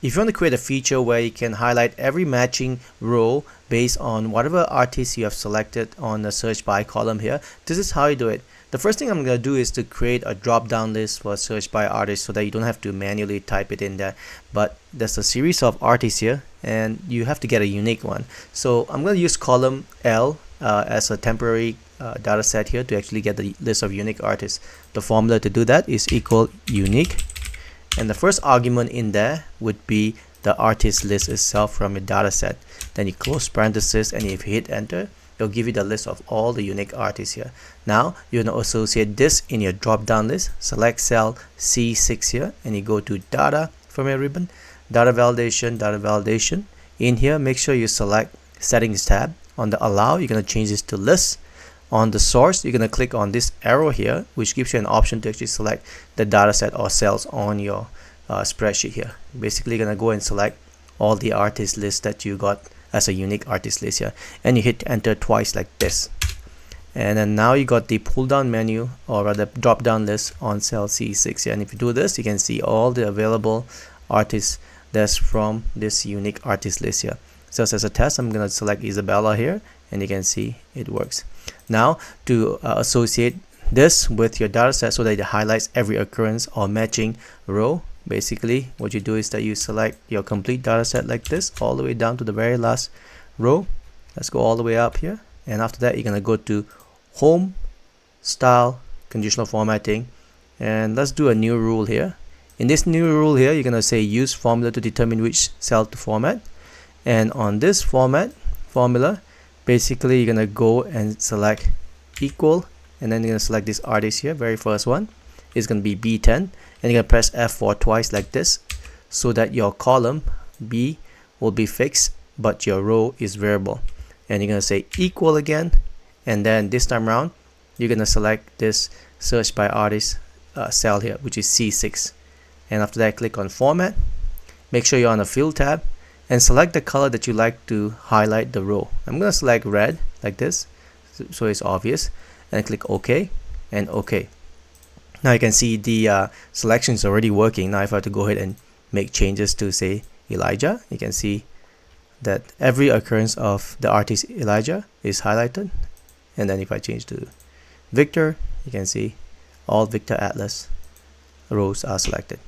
If you want to create a feature where you can highlight every matching row based on whatever artist you have selected on the search by column here, this is how you do it. The first thing I'm going to do is to create a drop down list for search by artist so that you don't have to manually type it in there. But there's a series of artists here and you have to get a unique one. So I'm going to use column L as a temporary data set here to actually get the list of unique artists. The formula to do that is equal unique. And the first argument in there would be the artist list itself from your data set. Then you close parenthesis, and if you hit enter, it'll give you the list of all the unique artists here. Now you're going to associate this in your drop down list. Select cell C6 here and you go to data from your ribbon, data validation. In here, make sure you select settings tab. On the allow, you're going to change this to list. On the source, you're going to click on this arrow here, which gives you an option to actually select the dataset or cells on your spreadsheet here. Basically, you're going to go and select all the artist lists that you got as a unique artist list here, and you hit enter twice like this. And then now you got the pull down menu, or rather drop down list on cell C6 here. And if you do this, you can see all the available artists that's from this unique artist list here. So as a test, I'm going to select Isabella here, and you can see it works. Now to associate this with your data set so that it highlights every occurrence or matching row, basically what you do is that you select your complete data set like this all the way down to the very last row. Let's go all the way up here, and after that you're going to go to home, style, conditional formatting, and let's do a new rule here. In this new rule here, you're going to say use formula to determine which cell to format, and on this formula, basically you're gonna go and select equal, and then you're gonna select this artist here. Very first one is gonna be B10, and you're gonna press F4 twice like this so that your column B will be fixed but your row is variable. And you're gonna say equal again, and then this time around you're gonna select this search by artist cell here, which is C6, and after that click on format. Make sure you're on the fill tab and select the color that you like to highlight the row. I'm going to select red like this so it's obvious, and click OK and OK. Now you can see the selection is already working. Now if I have to go ahead and make changes to say Elijah, you can see that every occurrence of the artist Elijah is highlighted. And then if I change to Victor, you can see all Victor Atlas rows are selected.